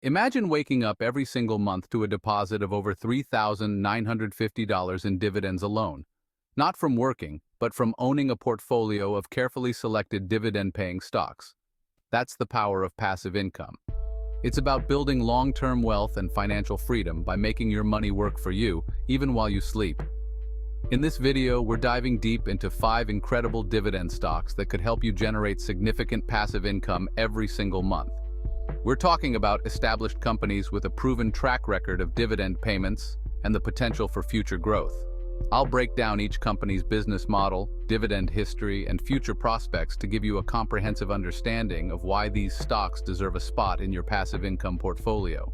Imagine waking up every single month to a deposit of over $3,950 in dividends alone. Not from working, but from owning a portfolio of carefully selected dividend-paying stocks. That's the power of passive income. It's about building long-term wealth and financial freedom by making your money work for you, even while you sleep. In this video, we're diving deep into 5 incredible dividend stocks that could help you generate significant passive income every single month. We're talking about established companies with a proven track record of dividend payments and the potential for future growth. I'll break down each company's business model, dividend history, and future prospects to give you a comprehensive understanding of why these stocks deserve a spot in your passive income portfolio.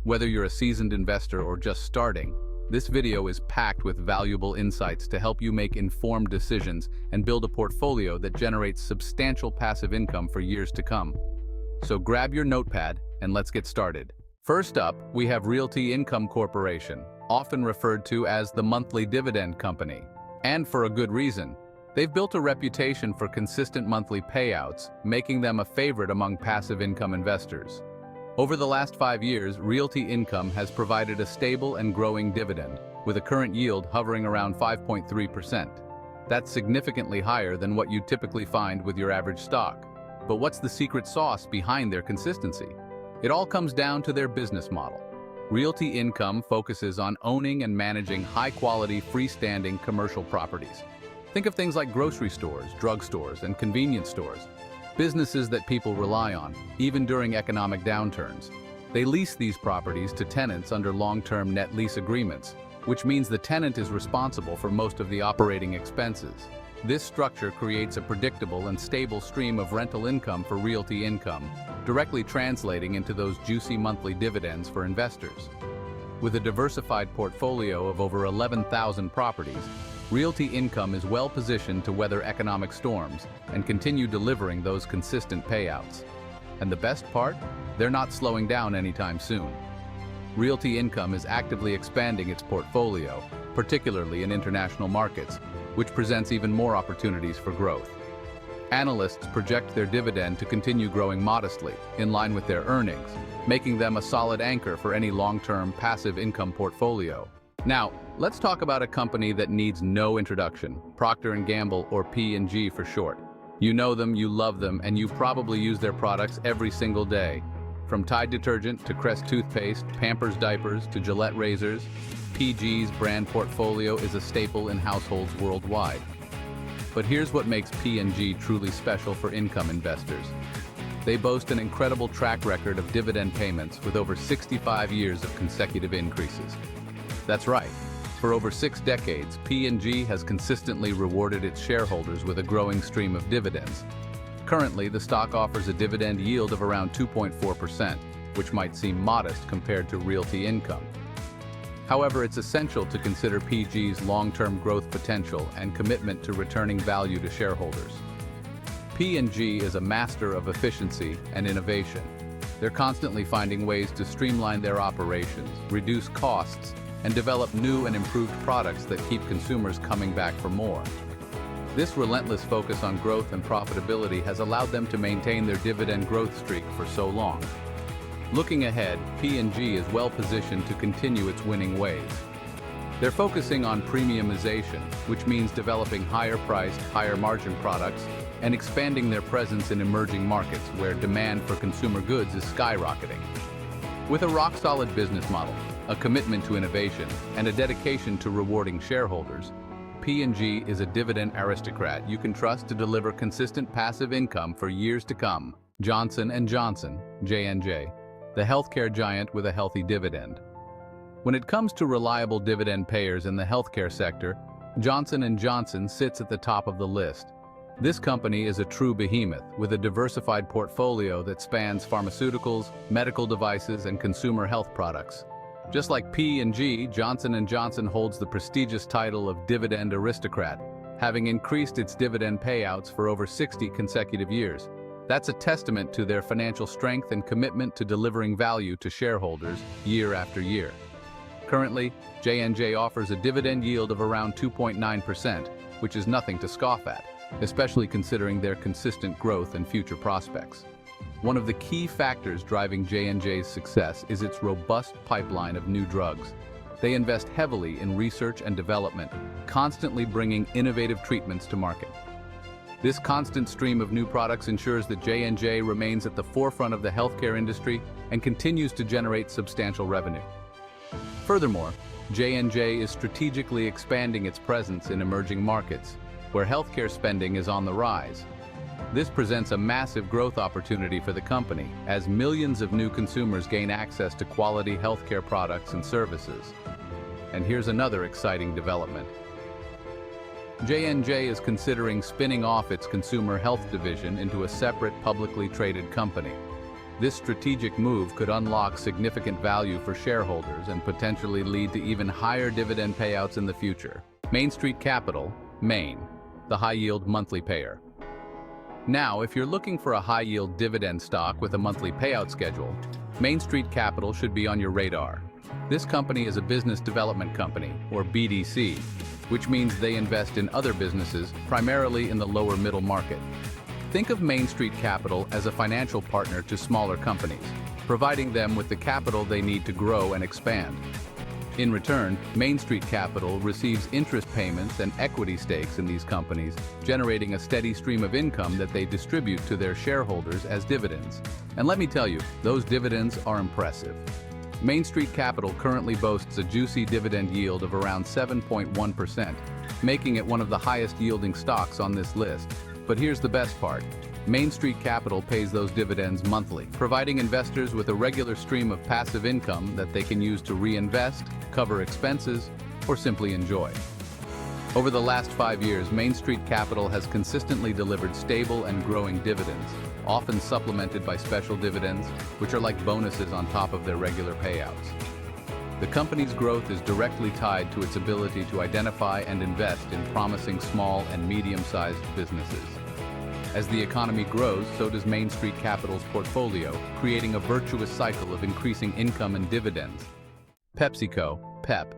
Whether you're a seasoned investor or just starting, this video is packed with valuable insights to help you make informed decisions and build a portfolio that generates substantial passive income for years to come. So grab your notepad and let's get started. First up, we have Realty Income Corporation, often referred to as the monthly dividend company. And for a good reason. They've built a reputation for consistent monthly payouts, making them a favorite among passive income investors. Over the last 5 years, Realty Income has provided a stable and growing dividend, with a current yield hovering around 5.3%. That's significantly higher than what you'd typically find with your average stock. But what's the secret sauce behind their consistency? It all comes down to their business model. Realty Income focuses on owning and managing high-quality, freestanding commercial properties. Think of things like grocery stores, drugstores, and convenience stores. Businesses that people rely on, even during economic downturns. They lease these properties to tenants under long-term net lease agreements, which means the tenant is responsible for most of the operating expenses. This structure creates a predictable and stable stream of rental income for Realty Income, directly translating into those juicy monthly dividends for investors. With a diversified portfolio of over 11,000 properties, Realty Income is well positioned to weather economic storms and continue delivering those consistent payouts. And the best part? They're not slowing down anytime soon. Realty Income is actively expanding its portfolio, particularly in international markets, which presents even more opportunities for growth. Analysts project their dividend to continue growing modestly, in line with their earnings, making them a solid anchor for any long-term passive income portfolio. Now, let's talk about a company that needs no introduction, Procter & Gamble, or P&G for short. You know them, you love them, and you probably use their products every single day. From Tide detergent to Crest toothpaste, Pampers diapers to Gillette razors, P&G's brand portfolio is a staple in households worldwide. But here's what makes P&G truly special for income investors. They boast an incredible track record of dividend payments with over 65 years of consecutive increases. That's right. For over 6 decades, P&G has consistently rewarded its shareholders with a growing stream of dividends. Currently, the stock offers a dividend yield of around 2.4%, which might seem modest compared to Realty Income. However, it's essential to consider P&G's long-term growth potential and commitment to returning value to shareholders. P&G is a master of efficiency and innovation. They're constantly finding ways to streamline their operations, reduce costs, and develop new and improved products that keep consumers coming back for more. This relentless focus on growth and profitability has allowed them to maintain their dividend growth streak for so long. Looking ahead, P&G is well positioned to continue its winning ways. They're focusing on premiumization, which means developing higher-priced, higher-margin products and expanding their presence in emerging markets where demand for consumer goods is skyrocketing. With a rock-solid business model, a commitment to innovation, and a dedication to rewarding shareholders, P&G is a dividend aristocrat you can trust to deliver consistent passive income for years to come. Johnson & Johnson, J&J. The healthcare giant with a healthy dividend. When it comes to reliable dividend payers in the healthcare sector, Johnson & Johnson sits at the top of the list. This company is a true behemoth with a diversified portfolio that spans pharmaceuticals, medical devices, and consumer health products. Just like P&G, Johnson & Johnson holds the prestigious title of Dividend Aristocrat, having increased its dividend payouts for over 60 consecutive years. That's a testament to their financial strength and commitment to delivering value to shareholders year after year. Currently, J&J offers a dividend yield of around 2.9%, which is nothing to scoff at, especially considering their consistent growth and future prospects. One of the key factors driving J&J's success is its robust pipeline of new drugs. They invest heavily in research and development, constantly bringing innovative treatments to market. This constant stream of new products ensures that J&J remains at the forefront of the healthcare industry and continues to generate substantial revenue. Furthermore, J&J is strategically expanding its presence in emerging markets, where healthcare spending is on the rise. This presents a massive growth opportunity for the company, as millions of new consumers gain access to quality healthcare products and services. And here's another exciting development. J&J is considering spinning off its consumer health division into a separate publicly traded company. This strategic move could unlock significant value for shareholders and potentially lead to even higher dividend payouts in the future. Main Street Capital, Main, the high-yield monthly payer. Now, if you're looking for a high-yield dividend stock with a monthly payout schedule, Main Street Capital should be on your radar. This company is a business development company, or BDC, which means they invest in other businesses, primarily in the lower middle market. Think of Main Street Capital as a financial partner to smaller companies, providing them with the capital they need to grow and expand. In return, Main Street Capital receives interest payments and equity stakes in these companies, generating a steady stream of income that they distribute to their shareholders as dividends. And let me tell you, those dividends are impressive. Main Street Capital currently boasts a juicy dividend yield of around 7.1%, making it one of the highest yielding stocks on this list. But here's the best part. Main Street Capital pays those dividends monthly, providing investors with a regular stream of passive income that they can use to reinvest, cover expenses, or simply enjoy. Over the last 5 years, Main Street Capital has consistently delivered stable and growing dividends, often supplemented by special dividends, which are like bonuses on top of their regular payouts. The company's growth is directly tied to its ability to identify and invest in promising small and medium-sized businesses. As the economy grows, so does Main Street Capital's portfolio, creating a virtuous cycle of increasing income and dividends. PepsiCo, Pep,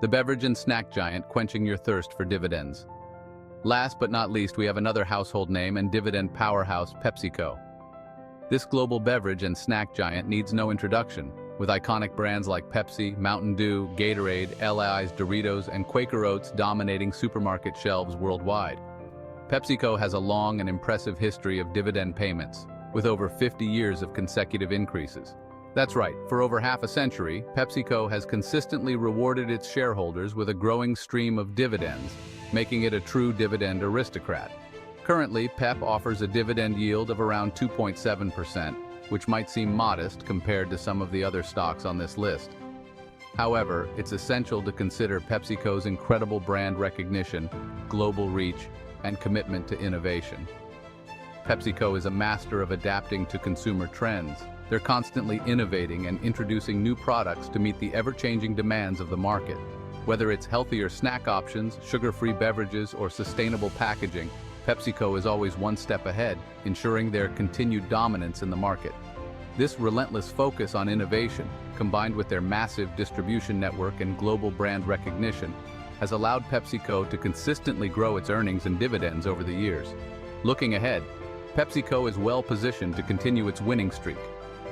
the beverage and snack giant quenching your thirst for dividends. Last but not least, we have another household name and dividend powerhouse, PepsiCo. This global beverage and snack giant needs no introduction, with iconic brands like Pepsi, Mountain Dew, Gatorade, Lay's, Doritos, and Quaker Oats dominating supermarket shelves worldwide. PepsiCo has a long and impressive history of dividend payments, with over 50 years of consecutive increases. That's right, for over half a century, PepsiCo has consistently rewarded its shareholders with a growing stream of dividends, making it a true dividend aristocrat. Currently, Pep offers a dividend yield of around 2.7%, which might seem modest compared to some of the other stocks on this list. However, it's essential to consider PepsiCo's incredible brand recognition, global reach, and commitment to innovation. PepsiCo is a master of adapting to consumer trends. They're constantly innovating and introducing new products to meet the ever-changing demands of the market. Whether it's healthier snack options, sugar-free beverages, or sustainable packaging, PepsiCo is always one step ahead, ensuring their continued dominance in the market. This relentless focus on innovation, combined with their massive distribution network and global brand recognition, has allowed PepsiCo to consistently grow its earnings and dividends over the years. Looking ahead, PepsiCo is well positioned to continue its winning streak.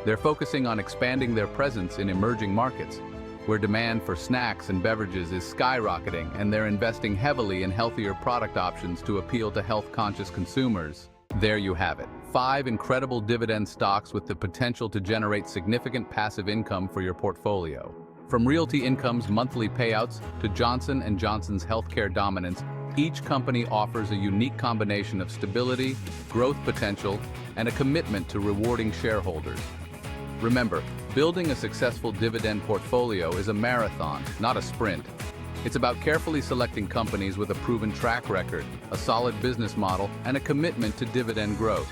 They're focusing on expanding their presence in emerging markets, where demand for snacks and beverages is skyrocketing, and they're investing heavily in healthier product options to appeal to health-conscious consumers. There you have it. 5 incredible dividend stocks with the potential to generate significant passive income for your portfolio. From Realty Income's monthly payouts to Johnson & Johnson's healthcare dominance, each company offers a unique combination of stability, growth potential, and a commitment to rewarding shareholders. Remember, building a successful dividend portfolio is a marathon, not a sprint. It's about carefully selecting companies with a proven track record, a solid business model, and a commitment to dividend growth.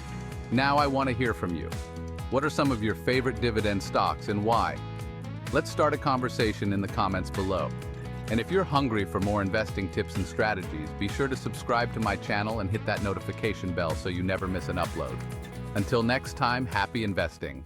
Now I want to hear from you. What are some of your favorite dividend stocks and why? Let's start a conversation in the comments below. And if you're hungry for more investing tips and strategies, be sure to subscribe to my channel and hit that notification bell so you never miss an upload. Until next time, happy investing.